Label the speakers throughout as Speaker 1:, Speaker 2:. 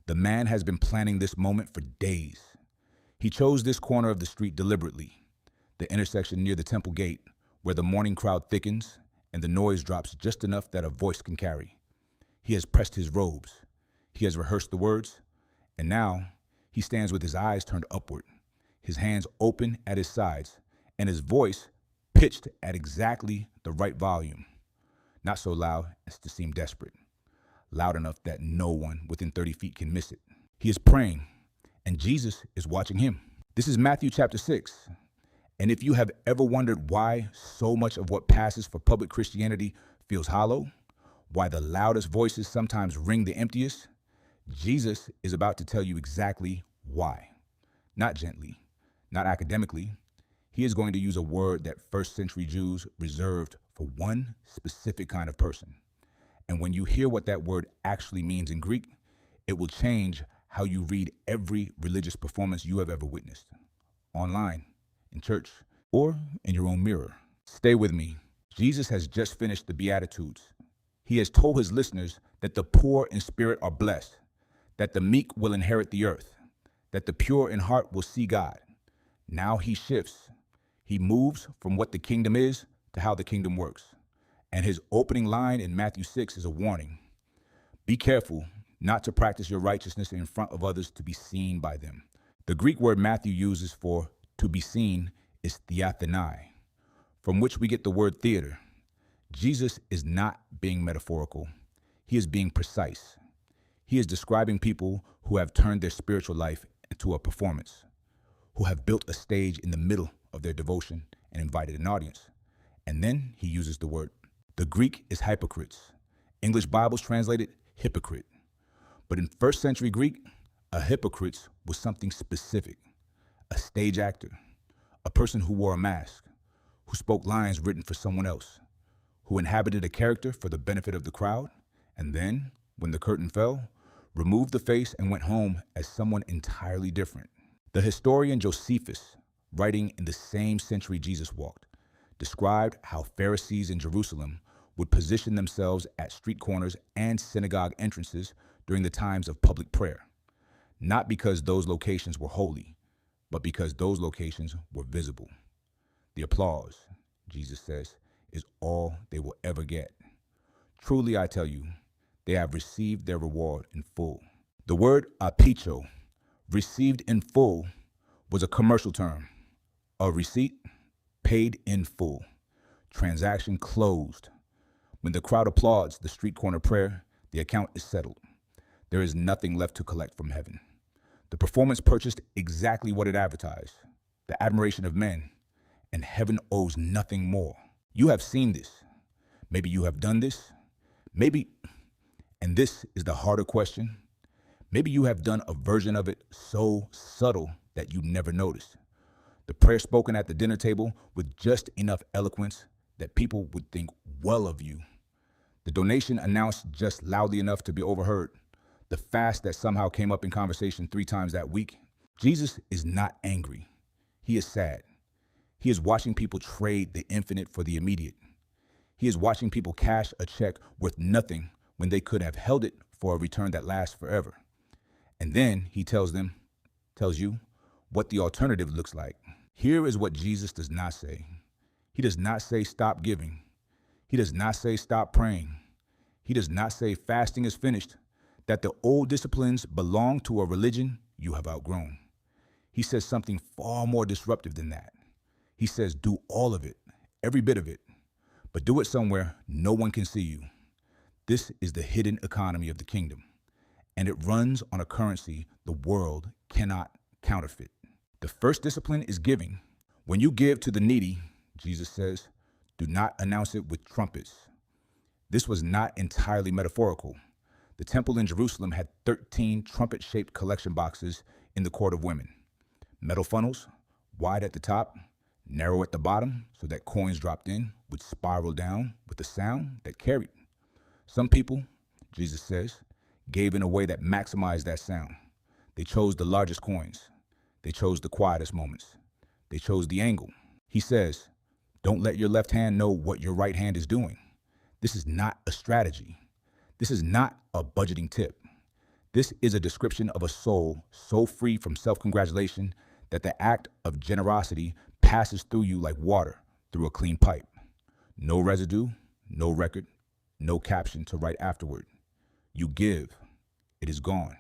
Speaker 1: The man has been planning this moment for days. He chose this corner of the street deliberately, the intersection near the temple gate, where the morning crowd thickens and the noise drops just enough that a voice can carry. He has pressed his robes. He has rehearsed the words, and now he stands with his eyes turned upward, his hands open at his sides, and his voice pitched at exactly the right volume. Not so loud as to seem desperate, loud enough that no one within 30 feet can miss it. He is praying, and Jesus is watching him. This is Matthew chapter 6. And if you have ever wondered why so much of what passes for public Christianity feels hollow, why the loudest voices sometimes ring the emptiest, Jesus is about to tell you exactly why. Not gently, not academically. He is going to use a word that first century Jews reserved for one specific kind of person. And when you hear what that word actually means in Greek, it will change how you read every religious performance you have ever witnessed, online, in church, or in your own mirror. Stay with me. Jesus has just finished the Beatitudes. He has told his listeners that the poor in spirit are blessed, that the meek will inherit the earth, that the pure in heart will see God. Now he shifts. He moves from what the kingdom is to how the kingdom works. And his opening line in Matthew 6 is a warning. Be careful not to practice your righteousness in front of others to be seen by them. The Greek word Matthew uses for to be seen is theathenai, from which we get the word theater. Jesus is not being metaphorical. He is being precise. He is describing people who have turned their spiritual life into a performance, who have built a stage in the middle of their devotion and invited an audience. And then he uses the word. The Greek is hypocrites. English Bibles translated hypocrite. But in first century Greek, a hypocrite was something specific, a stage actor, a person who wore a mask, who spoke lines written for someone else, who inhabited a character for the benefit of the crowd, and then, when the curtain fell, removed the face and went home as someone entirely different. The historian Josephus, writing in the same century Jesus walked, described how Pharisees in Jerusalem would position themselves at street corners and synagogue entrances during the times of public prayer, not because those locations were holy, but because those locations were visible. The applause, Jesus says, is all they will ever get. Truly, I tell you, they have received their reward in full. The word apicho, received in full, was a commercial term. A receipt, paid in full. Transaction closed. When the crowd applauds the street corner prayer, the account is settled. There is nothing left to collect from heaven. The performance purchased exactly what it advertised, the admiration of men, and heaven owes nothing more. You have seen this. Maybe you have done this. Maybe, and this is the harder question, maybe you have done a version of it so subtle that you never noticed. The prayer spoken at the dinner table with just enough eloquence that people would think well of you. The donation announced just loudly enough to be overheard. The fast that somehow came up in conversation 3 times that week. Jesus is not angry. He is sad. He is watching people trade the infinite for the immediate. He is watching people cash a check worth nothing when they could have held it for a return that lasts forever. And then he tells you, what the alternative looks like. Here is what Jesus does not say. He does not say stop giving. He does not say stop praying. He does not say fasting is finished, that the old disciplines belong to a religion you have outgrown. He says something far more disruptive than that. He says do all of it, every bit of it, but do it somewhere no one can see you. This is the hidden economy of the kingdom, and it runs on a currency the world cannot counterfeit. The first discipline is giving. When you give to the needy, Jesus says, do not announce it with trumpets. This was not entirely metaphorical. The temple in Jerusalem had 13 trumpet-shaped collection boxes in the court of women. Metal funnels, wide at the top, narrow at the bottom, so that coins dropped in would spiral down with a sound that carried. Some people, Jesus says, gave in a way that maximized that sound. They chose the largest coins. They chose the quietest moments. They chose the angle. He says, don't let your left hand know what your right hand is doing. This is not a strategy. This is not a budgeting tip. This is a description of a soul so free from self-congratulation that the act of generosity passes through you like water through a clean pipe. No residue, no record, no caption to write afterward. You give, it is gone.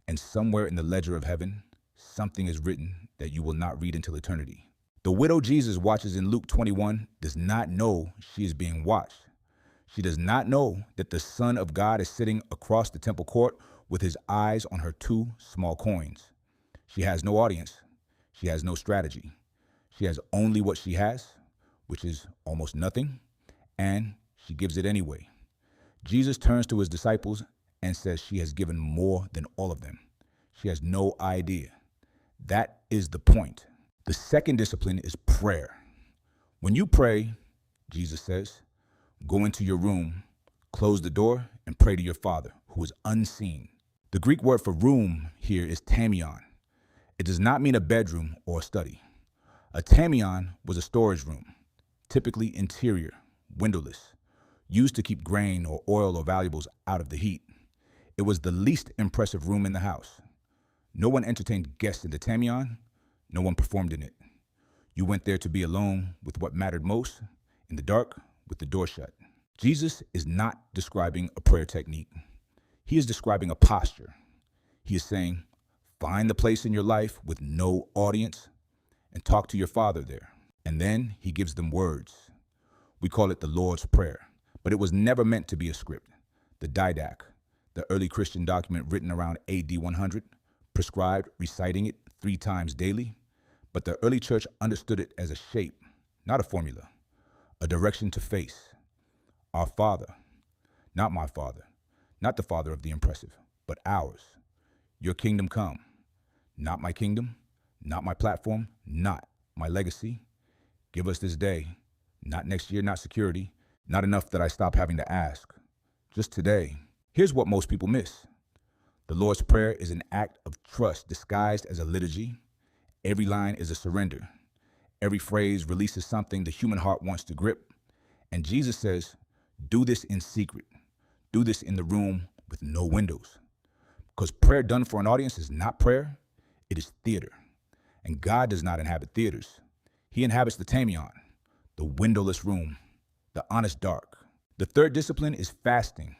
Speaker 1: And somewhere in the ledger of heaven, something is written that you will not read until eternity. The widow Jesus watches in Luke 21 does not know she is being watched. She does not know that the Son of God is sitting across the temple court with his eyes on her 2 small coins. She has no audience. She has no strategy. She has only what she has, which is almost nothing, and she gives it anyway. Jesus turns to his disciples and says she has given more than all of them. She has no idea. That is the point. The second discipline is prayer. When you pray, Jesus says, go into your room, close the door, and pray to your Father, who is unseen. The Greek word for room here is tamion. It does not mean a bedroom or a study. A tamion was a storage room, typically interior, windowless, used to keep grain or oil or valuables out of the heat. It was the least impressive room in the house. No one entertained guests in the tamion. No one performed in it. You went there to be alone with what mattered most, in the dark, with the door shut. Jesus is not describing a prayer technique. He is describing a posture. He is saying, find the place in your life with no audience and talk to your Father there. And then he gives them words. We call it the Lord's Prayer, but it was never meant to be a script. The Didache, the early Christian document written around AD 100, prescribed reciting it 3 times daily, but the early church understood it as a shape, not a formula, a direction to face. Our Father, not my Father, not the Father of the impressive, but ours. Your kingdom come, not my kingdom, not my platform, not my legacy. Give us this day, not next year, not security, not enough that I stop having to ask. Just today. Here's what most people miss. The Lord's Prayer is an act of trust disguised as a liturgy. Every line is a surrender. Every phrase releases something the human heart wants to grip. And Jesus says, do this in secret. Do this in the room with no windows. Because prayer done for an audience is not prayer, it is theater. And God does not inhabit theaters. He inhabits the tamion, the windowless room, the honest dark. The third discipline is fasting.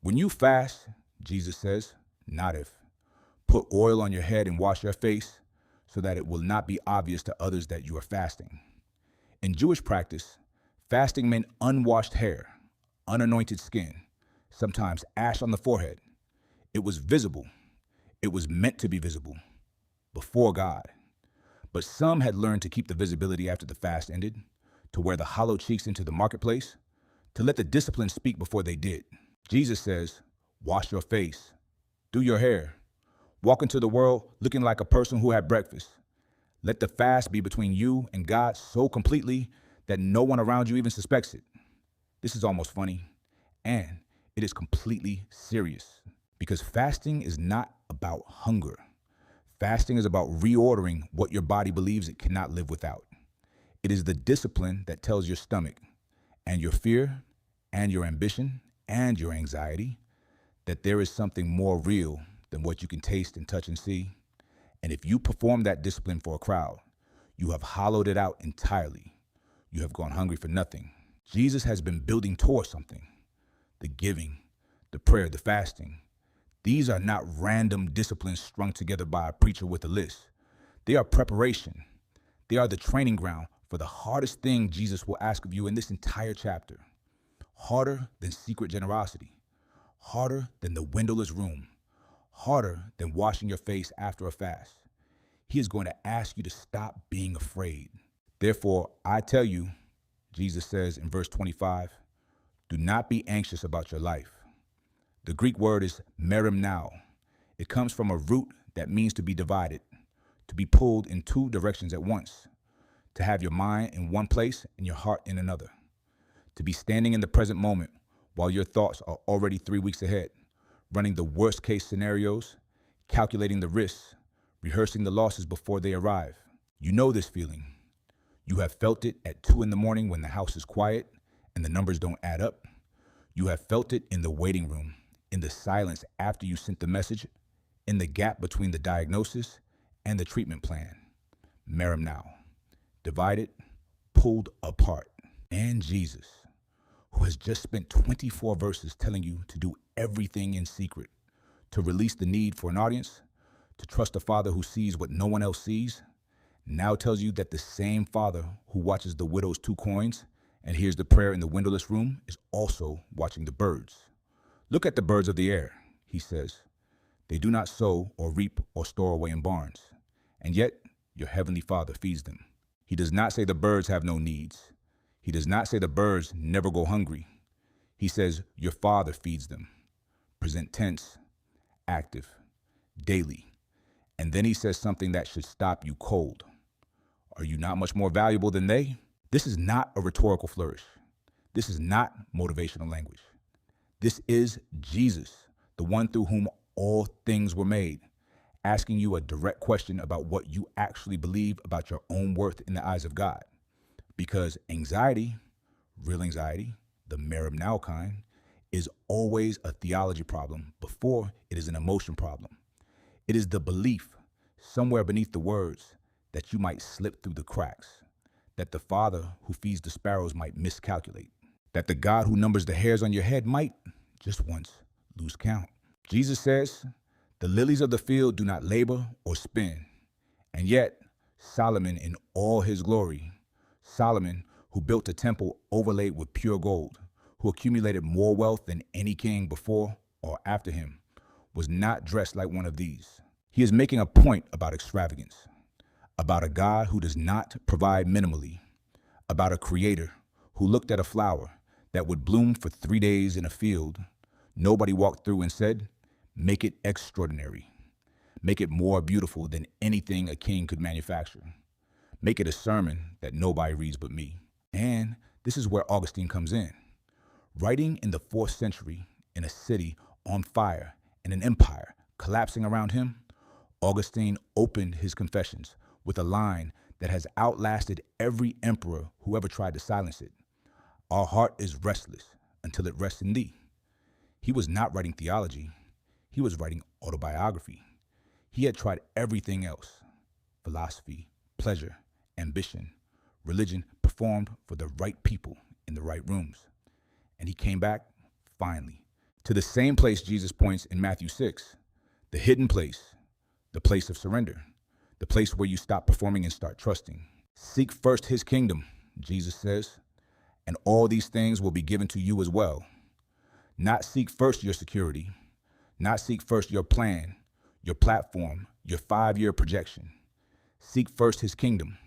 Speaker 1: When you fast, Jesus says, not if. Put oil on your head and wash your face so that it will not be obvious to others that you are fasting. In Jewish practice, fasting meant unwashed hair, unanointed skin, sometimes ash on the forehead. It was visible. It was meant to be visible before God. But some had learned to keep the visibility after the fast ended, to wear the hollow cheeks into the marketplace, to let the discipline speak before they did. Jesus says, wash your face, do your hair, walk into the world looking like a person who had breakfast. Let the fast be between you and God so completely that no one around you even suspects it. This is almost funny, and it is completely serious, because fasting is not about hunger. Fasting is about reordering what your body believes it cannot live without. It is the discipline that tells your stomach and your fear and your ambition and your anxiety that there is something more real than what you can taste and touch and see. And if you perform that discipline for a crowd, you have hollowed it out entirely. You have gone hungry for nothing. Jesus has been building towards something. The giving, the prayer, the fasting. These are not random disciplines strung together by a preacher with a list. They are preparation. They are the training ground for the hardest thing Jesus will ask of you in this entire chapter. Harder than secret generosity. Harder than the windowless room. Harder than washing your face after a fast. He is going to ask you to stop being afraid. Therefore, I tell you, Jesus says in verse 25, do not be anxious about your life. The Greek word is merimnao. It comes from a root that means to be divided, to be pulled in 2 directions at once, to have your mind in one place and your heart in another, to be standing in the present moment while your thoughts are already 3 weeks ahead, running the worst case scenarios, calculating the risks, rehearsing the losses before they arrive. You know this feeling. You have felt it at 2 a.m. when the house is quiet and the numbers don't add up. You have felt it in the waiting room, in the silence after you sent the message, in the gap between the diagnosis and the treatment plan. Merim now, divided, pulled apart. And Jesus, who has just spent 24 verses telling you to do everything in secret, to release the need for an audience, to trust a Father who sees what no one else sees, now tells you that the same Father who watches the widow's 2 coins and hears the prayer in the windowless room is also watching the birds. Look at the birds of the air, he says. They do not sow or reap or store away in barns, and yet your heavenly Father feeds them. He does not say the birds have no needs. He does not say the birds never go hungry. He says your Father feeds them. Present tense, active, daily. And then he says something that should stop you cold. Are you not much more valuable than they? This is not a rhetorical flourish. This is not motivational language. This is Jesus, the one through whom all things were made, asking you a direct question about what you actually believe about your own worth in the eyes of God. Because anxiety, real anxiety, the Merim now kind, is always a theology problem before it is an emotion problem. It is the belief somewhere beneath the words that you might slip through the cracks, that the Father who feeds the sparrows might miscalculate, that the God who numbers the hairs on your head might, just once, lose count. Jesus says, the lilies of the field do not labor or spin, and yet Solomon in all his glory, Solomon who built a temple overlaid with pure gold, who accumulated more wealth than any king before or after him, was not dressed like one of these. He is making a point about extravagance, about a God who does not provide minimally, about a creator who looked at a flower that would bloom for 3 days in a field. Nobody walked through and said, make it extraordinary. Make it more beautiful than anything a king could manufacture. Make it a sermon that nobody reads but me. And this is where Augustine comes in. Writing in the 4th century in a city on fire and an empire collapsing around him, Augustine opened his Confessions with a line that has outlasted every emperor who ever tried to silence it. Our heart is restless until it rests in thee. He was not writing theology. He was writing autobiography. He had tried everything else: philosophy, pleasure, ambition, religion performed for the right people in the right rooms. And he came back, finally, to the same place Jesus points in Matthew 6, the hidden place, the place of surrender, the place where you stop performing and start trusting. Seek first his kingdom, Jesus says, and all these things will be given to you as well. Not seek first your security, not seek first your plan, your platform, your 5-year projection. Seek first his kingdom.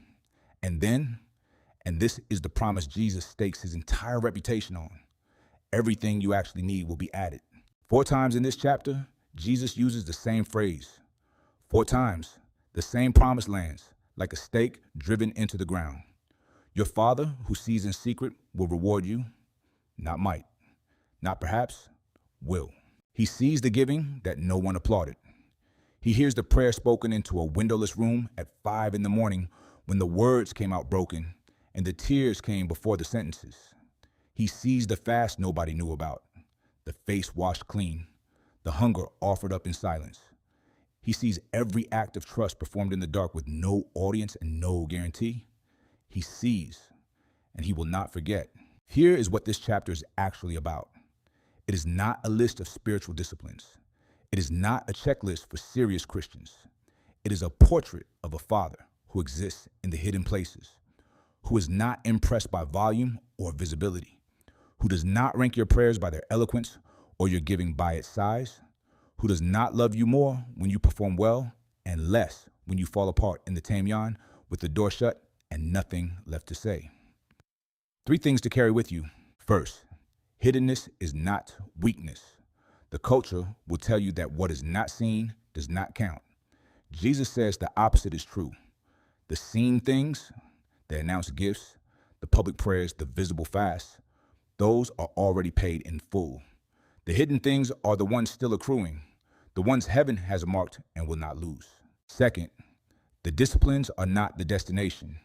Speaker 1: And then, and this is the promise Jesus stakes his entire reputation on, everything you actually need will be added. 4 times in this chapter, Jesus uses the same phrase. 4 times, the same promise lands, like a stake driven into the ground. Your Father, who sees in secret, will reward you, not might, not perhaps, will. He sees the giving that no one applauded. He hears the prayer spoken into a windowless room at 5 in the morning when the words came out broken and the tears came before the sentences. He sees the fast nobody knew about, the face washed clean, the hunger offered up in silence. He sees every act of trust performed in the dark with no audience and no guarantee. He sees, and he will not forget. Here is what this chapter is actually about. It is not a list of spiritual disciplines. It is not a checklist for serious Christians. It is a portrait of a Father who exists in the hidden places, who is not impressed by volume or visibility, who does not rank your prayers by their eloquence or your giving by its size, who does not love you more when you perform well and less when you fall apart in the Tamyan with the door shut and nothing left to say. 3 things to carry with you. First, hiddenness is not weakness. The culture will tell you that what is not seen does not count. Jesus says the opposite is true. The seen things, the announced gifts, the public prayers, the visible fasts, those are already paid in full. The hidden things are the ones still accruing, the ones heaven has marked and will not lose. Second, the disciplines are not the destination.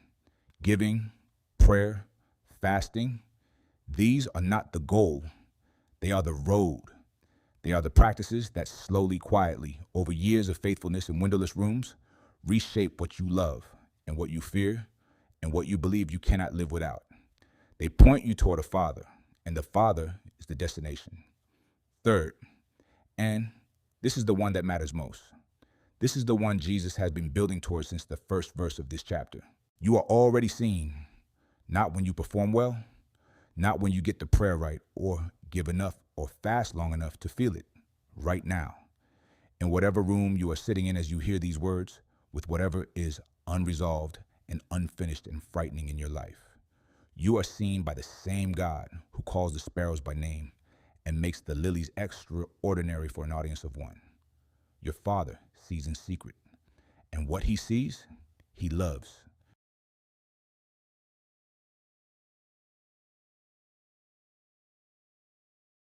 Speaker 1: Giving, prayer, fasting, these are not the goal. They are the road. They are the practices that slowly, quietly, over years of faithfulness in windowless rooms, reshape what you love and what you fear and what you believe you cannot live without. They point you toward a Father, and the Father is the destination. Third, and this is the one that matters most. This is the one Jesus has been building towards since the first verse of this chapter. You are already seen, not when you perform well, not when you get the prayer right or give enough or fast long enough to feel it, right now. In whatever room you are sitting in as you hear these words, with whatever is unresolved and unfinished and frightening in your life. You are seen by the same God who calls the sparrows by name and makes the lilies extraordinary for an audience of one. Your Father sees in secret, and what he sees, he loves.